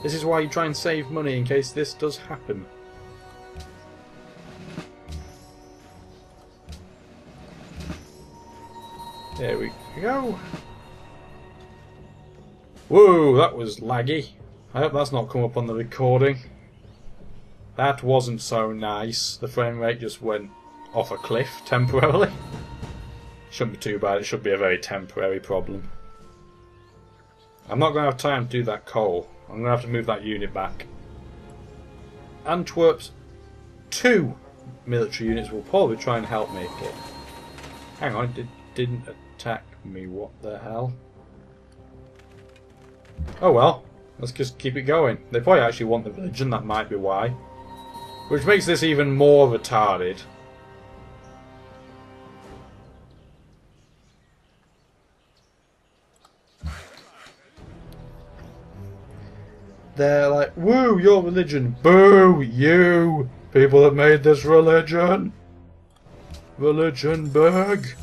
This is why you try and save money in case this does happen. There we go. Whoa, that was laggy. I hope that's not come up on the recording. That wasn't so nice. The frame rate just went off a cliff temporarily. Shouldn't be too bad, it should be a very temporary problem. I'm not going to have time to do that coal. I'm going to have to move that unit back. Antwerp's 2 military units will probably try and help me, but... Hang on, it didn't attack me, what the hell? Oh well, let's just keep it going. They probably actually want the religion, that might be why. Which makes this even more retarded. They're like, woo, your religion. Boo, you people that made this religion. RELIGIONBERG.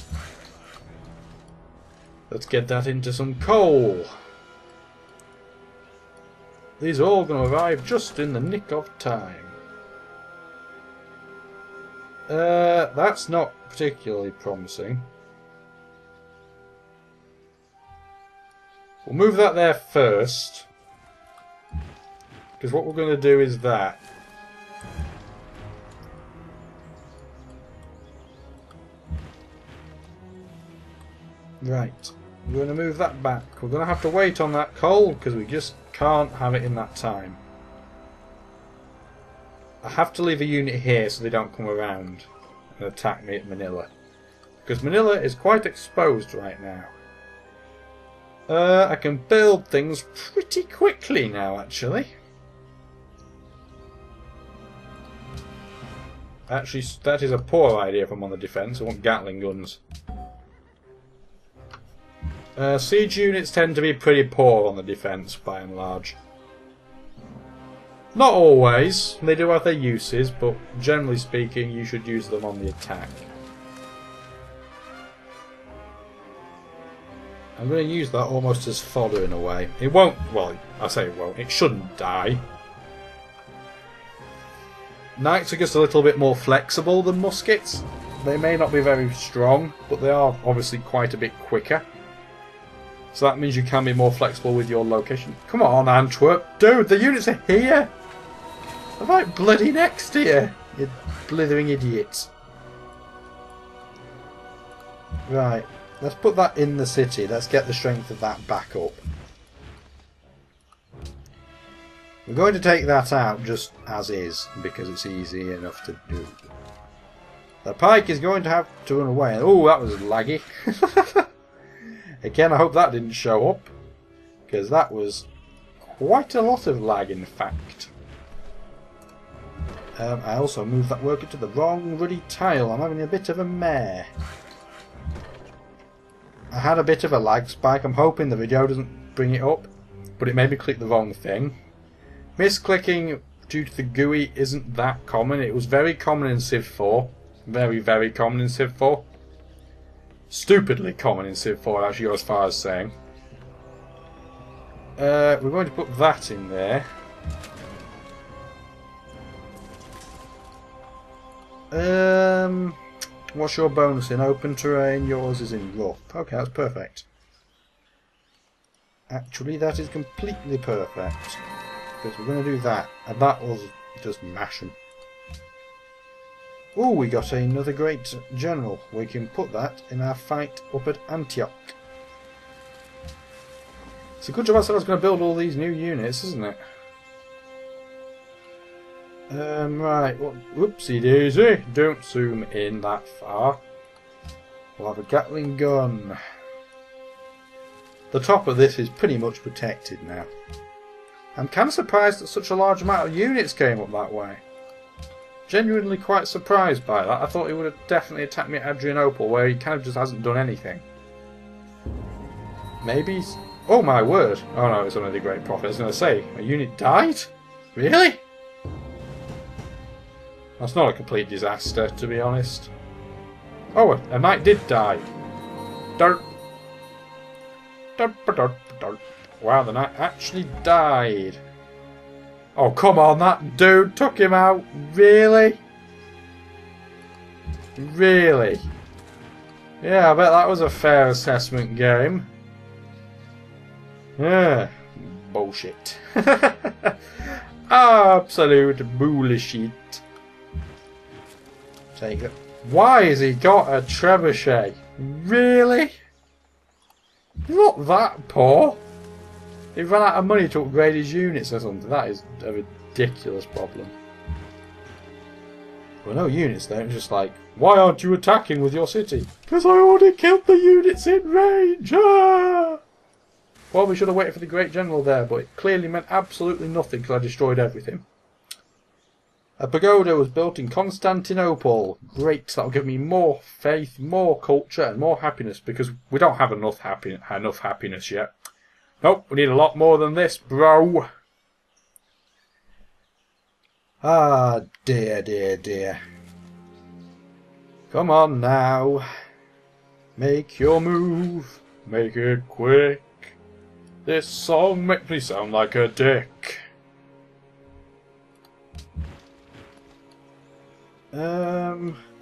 Let's get that into some coal. These are all going to arrive just in the nick of time. That's not particularly promising. We'll move that there first. Because what we're going to do is that. Right. We're going to move that back. We're going to have to wait on that coal because we just can't have it in that time. I have to leave a unit here so they don't come around and attack me at Manila. Because Manila is quite exposed right now. I can build things pretty quickly now, actually. Actually, that is a poor idea if I'm on the defence. I want Gatling guns. Siege units tend to be pretty poor on the defence, by and large. Not always. They do have their uses, but generally speaking, you should use them on the attack. I'm going to use that almost as fodder in a way. It won't, well, I say it won't. It shouldn't die. Knights are just a little bit more flexible than muskets. They may not be very strong, but they are obviously quite a bit quicker. So that means you can be more flexible with your location. Come on, Antwerp. Dude, the units are here. They're right bloody next to you, you blithering idiots. Right, let's put that in the city. Let's get the strength of that back up. We're going to take that out just as is, because it's easy enough to do. The pike is going to have to run away. Oh, that was laggy. Again, I hope that didn't show up, because that was quite a lot of lag, in fact. I also moved that worker to the wrong ruddy tile. I'm having a bit of a mare. I had a bit of a lag spike. I'm hoping the video doesn't bring it up, but it made me click the wrong thing. Misclicking due to the GUI isn't that common. It was very common in Civ 4. Very, very common in Civ 4. Stupidly common in Civ 4, actually, go as far as saying. We're going to put that in there. What's your bonus in open terrain? Yours is in rough. Okay, that's perfect. Actually, that is completely perfect. Because we're going to do that. And that will just mash them. Oh, we got another great general. We can put that in our fight up at Antioch. It's a good job I said I was going to build all these new units, isn't it? Right, well, whoopsie daisy. Don't zoom in that far. We'll have a Gatling gun. The top of this is pretty much protected now. I'm kind of surprised that such a large amount of units came up that way. Genuinely quite surprised by that. I thought he would have definitely attacked me at Adrianople, where he kind of just hasn't done anything. Maybe he's... Oh my word! Oh no, it's only the Great Prophet. I was going to say, a unit died? Really? That's not a complete disaster, to be honest. Oh, a knight did die. Derp. Derp, derp, derp. Wow, the knight actually died. Oh, come on, that dude took him out. Really? Really? Yeah, I bet that was a fair assessment game. Yeah. Bullshit. Absolute bullshit. Take it. Why has he got a trebuchet? Really? Not that poor. He ran out of money to upgrade his units or something. That is a ridiculous problem. Well, no units there. It's just like, why aren't you attacking with your city? Because I already killed the units in range. Ah! Well, we should have waited for the Great General there, but it clearly meant absolutely nothing because I destroyed everything. A pagoda was built in Constantinople. Great, that'll give me more faith, more culture, and more happiness because we don't have enough happiness yet. Nope, we need a lot more than this, bro. Ah, dear, dear, dear. Come on now. Make your move. Make it quick. This song makes me sound like a dick.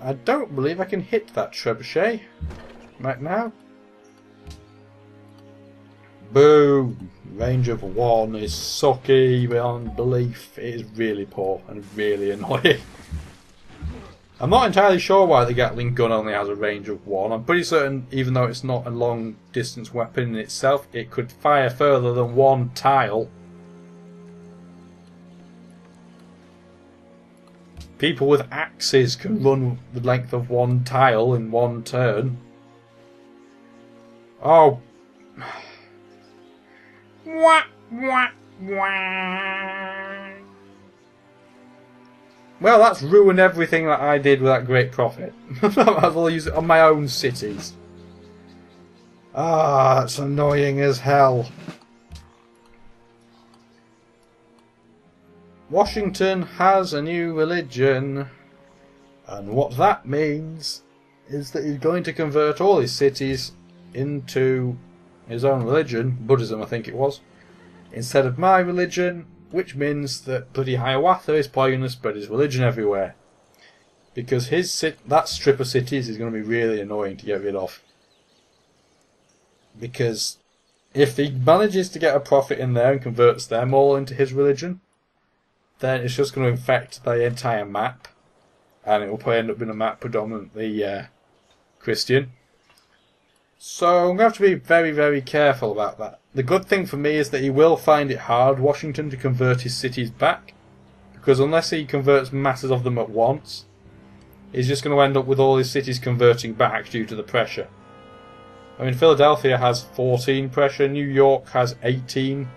I don't believe I can hit that trebuchet right now. Boom! Range of 1 is sucky beyond belief. It is really poor and really annoying. I'm not entirely sure why the Gatling gun only has a range of 1. I'm pretty certain, even though it's not a long distance weapon in itself, it could fire further than 1 tile. People with axes can run the length of 1 tile in 1 turn. Oh. Wah, wah, wah. Well, that's ruined everything that I did with that great profit. I might as well use it on my own cities. Ah, that's annoying as hell. Washington has a new religion, and what that means is that he's going to convert all his cities into his own religion, Buddhism I think it was, instead of my religion, which means that bloody Hiawatha is probably going to spread his religion everywhere. Because that strip of cities is going to be really annoying to get rid of. Because if he manages to get a profit in there and converts them all into his religion, then it's just going to infect the entire map, and it will probably end up being a map predominantly Christian. So I'm going to have to be very, very careful about that. The good thing for me is that he will find it hard, Washington, to convert his cities back, because unless he converts masses of them at once, he's just going to end up with all his cities converting back due to the pressure. I mean, Philadelphia has 14 pressure, New York has 18.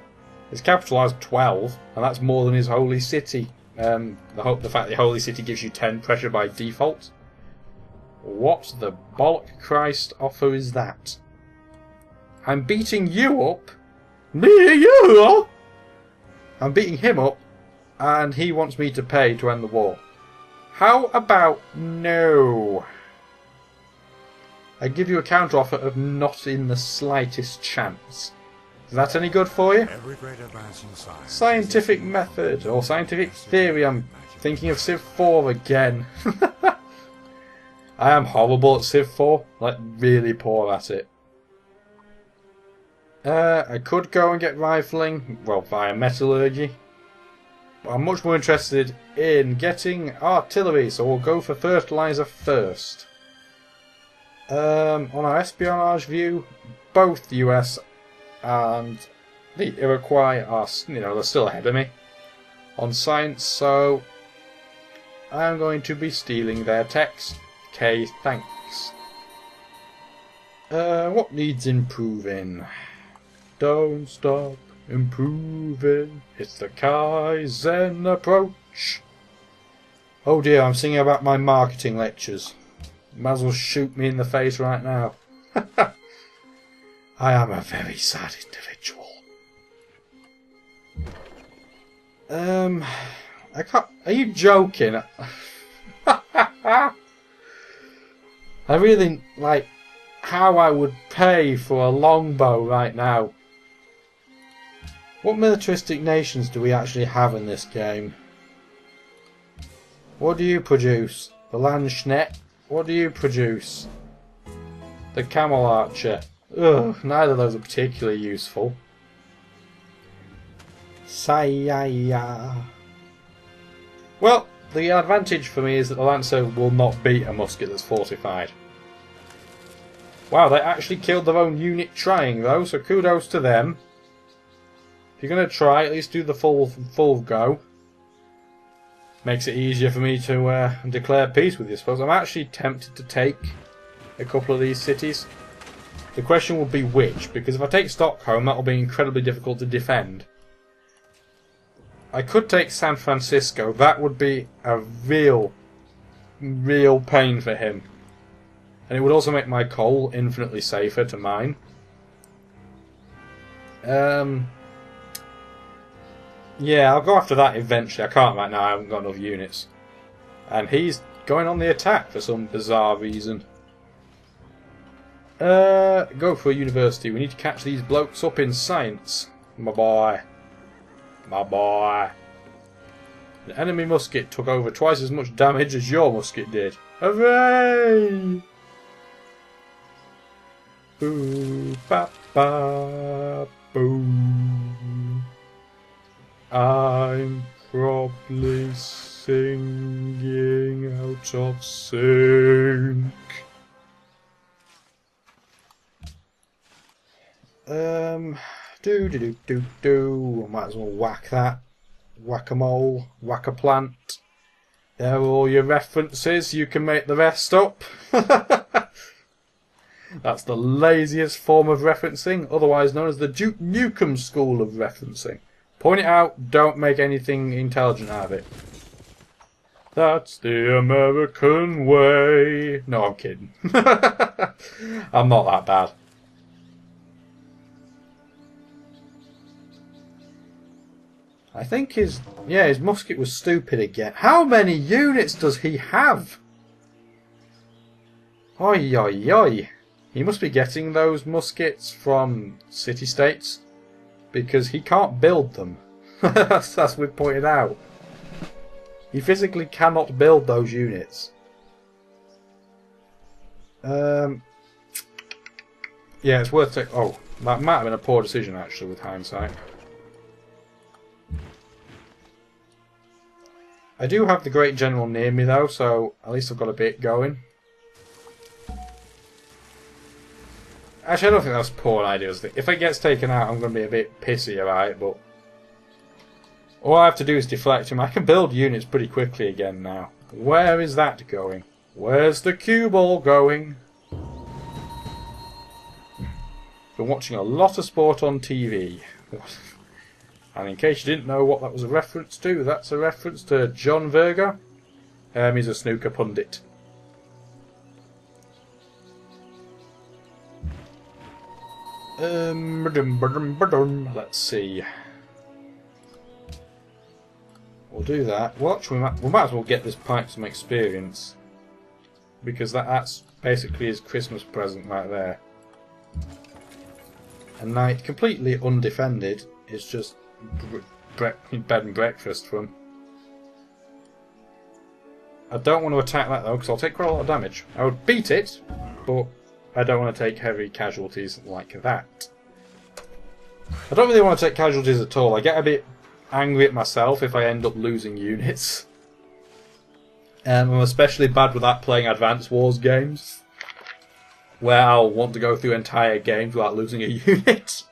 His capital has 12, and that's more than his holy city. The fact the holy city gives you 10 pressure by default. What the bollock Christ offer is that? I'm beating you up. You? I'm beating him up, and he wants me to pay to end the war. How about no? I give you a counter-offer of not in the slightest chance. Is that any good for you? Scientific method, or scientific theory. I'm thinking of Civ 4 again. I am horrible at Civ 4, like really poor at it. I could go and get rifling, well, via metallurgy. But I'm much more interested in getting artillery, so we'll go for fertilizer first. On our espionage view, both the US and the Iroquois are, they're still ahead of me on science, so I'm going to be stealing their text. Okay, thanks. What needs improving? Don't stop improving. It's the Kaizen approach. Oh dear, I'm singing about my marketing lectures. Might as well shoot me in the face right now. I am a very sad individual. I can't. Are you joking? I really like how I would pay for a longbow right now. What militaristic nations do we actually have in this game? What do you produce? The Landsknecht? What do you produce? The Camel Archer? Ugh, neither of those are particularly useful. Sayaya. Well, the advantage for me is that the Lancer will not beat a musket that's fortified. Wow, they actually killed their own unit trying though, so kudos to them. If you're going to try, at least do the full go. Makes it easier for me to declare peace with you, I suppose. I'm actually tempted to take a couple of these cities. The question will be which, because if I take Stockholm, that will be incredibly difficult to defend. I could take San Francisco. That would be a real pain for him. And it would also make my coal infinitely safer to mine. Yeah, I'll go after that eventually. I can't right now, I haven't got enough units. And he's going on the attack for some bizarre reason. Go for a university. We need to catch these blokes up in science. My boy. My boy. The enemy musket took over twice as much damage as your musket did. Hooray! Boo, ba, ba, boom. I'm probably singing out of sync. Do. Might as well whack that. Whack-a-mole, whack-a-plant. There are all your references. You can make the rest up. That's the laziest form of referencing, otherwise known as the Duke Nukem school of referencing. Point it out, don't make anything intelligent out of it. That's the American way. No, I'm kidding. I'm not that bad. I think his musket was stupid again. How many units does he have? Oi, oi, oi. He must be getting those muskets from city-states, because he can't build them. That's we've pointed out. He physically cannot build those units. Yeah, it's worth taking. Oh, that might have been a poor decision actually with hindsight. I do have the Great General near me though, so at least I've got a bit going. Actually, I don't think that's a poor idea. If it gets taken out, I'm going to be a bit pissy about it, but all I have to do is deflect him. I can build units pretty quickly again now. Where is that going? Where's the cue ball going? Been watching a lot of sport on TV. And in case you didn't know what that was a reference to, that's a reference to John Virgo. He's a snooker pundit. Let's see. We'll do that. Watch, we might as well get this pipe some experience, because that's basically his Christmas present right there. A knight completely undefended is just bed and breakfast for him. I don't want to attack that though, because I'll take quite a lot of damage. I would beat it, but I don't want to take heavy casualties like that. I don't really want to take casualties at all. I get a bit angry at myself if I end up losing units. I'm especially bad with that playing Advance Wars games, where I'll want to go through entire games without losing a unit.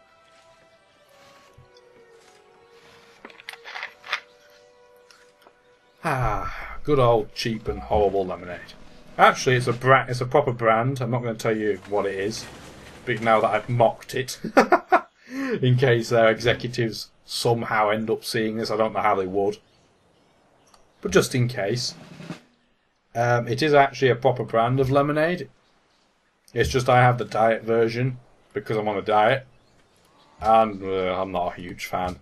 Ah, good old cheap and horrible lemonade. Actually, it's a proper brand. I'm not going to tell you what it is, but now that I've mocked it, in case their executives somehow end up seeing this, I don't know how they would, but just in case, it is actually a proper brand of lemonade. It's just I have the diet version because I'm on a diet, and I'm not a huge fan.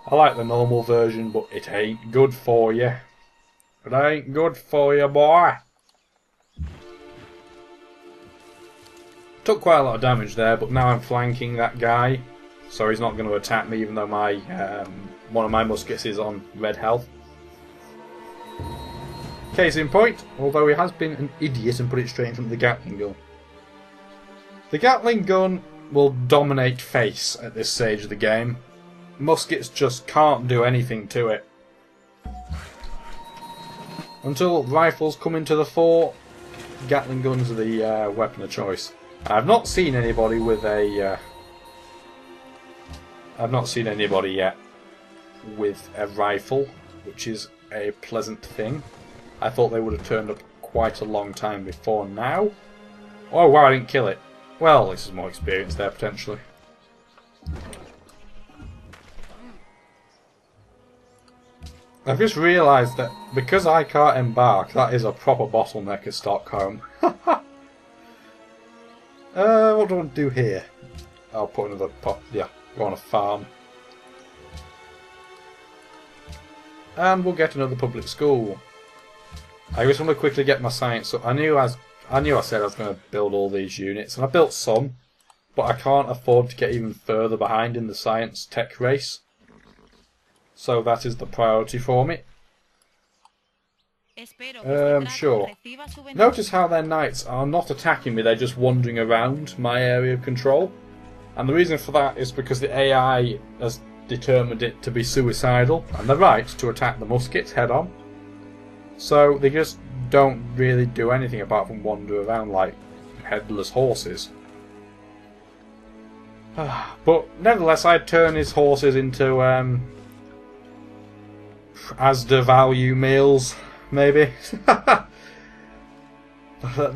I like the normal version, but it ain't good for you. It ain't good for you, boy. Took quite a lot of damage there, but now I'm flanking that guy, so he's not going to attack me even though my one of my muskets is on red health. Case in point, although he has been an idiot and put it straight in front of the Gatling gun. The Gatling gun will dominate face at this stage of the game. Muskets just can't do anything to it. Until rifles come into the fore, Gatling guns are the weapon of choice. I've not seen anybody with a... I've not seen anybody yet with a rifle, which is a pleasant thing. I thought they would have turned up quite a long time before now. Oh wow, I didn't kill it. Well, this is more experience there, potentially. I've just realised that because I can't embark, that is a proper bottleneck at Stockholm. What do I want to do here? I'll put another pot. Yeah, go on a farm. And we'll get another public school. I just want to quickly get my science up. I knew I said I was going to build all these units, and I built some, but I can't afford to get even further behind in the science tech race. So that is the priority for me. Sure. Notice how their knights are not attacking me, they're just wandering around my area of control. And the reason for that is because the AI has determined it to be suicidal, and they're right to attack the muskets head on. So they just don't really do anything apart from wander around like headless horses. But nevertheless, I'd turn his horses into Asda value meals, maybe.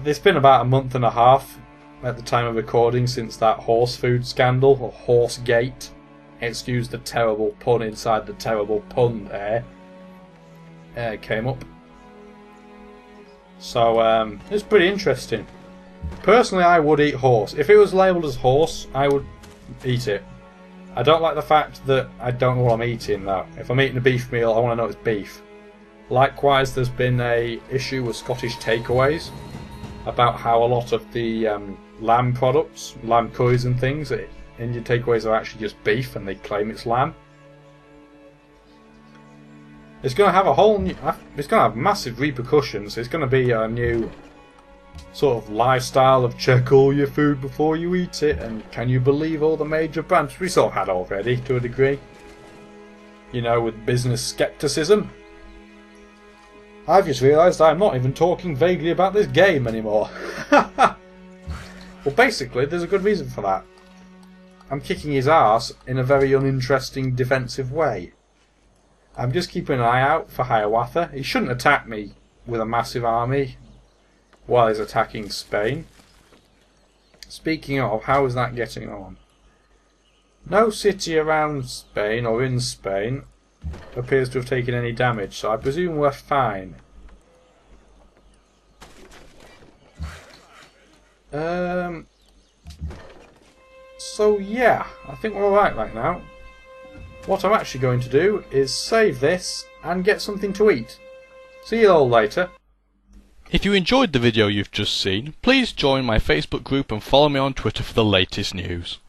It's been about a month and a half at the time of recording since that horse food scandal, or horse gate. Excuse the terrible pun inside the terrible pun there. It came up. So it's pretty interesting. Personally, I would eat horse. If it was labelled as horse, I would eat it. I don't like the fact that I don't know what I'm eating though. If I'm eating a beef meal, I want to know it's beef. Likewise, there's been a issue with Scottish takeaways about how a lot of the lamb products, lamb curries and things, Indian takeaways are actually just beef and they claim it's lamb. It's going to have a whole new... It's going to have massive repercussions. It's going to be a new sort of lifestyle of check all your food before you eat it, and can you believe all the major brands we sort of had already to a degree, you know, with business skepticism. I've just realised I'm not even talking vaguely about this game anymore. Well, basically there's a good reason for that. I'm kicking his arse in a very uninteresting defensive way. I'm just keeping an eye out for Hiawatha. He shouldn't attack me with a massive army while he's attacking Spain. Speaking of, how is that getting on? No city around Spain or in Spain appears to have taken any damage, so I presume we're fine. So yeah, I think we're alright right now. What I'm actually going to do is save this and get something to eat. See you all later. If you enjoyed the video you've just seen, please join my Facebook group and follow me on Twitter for the latest news.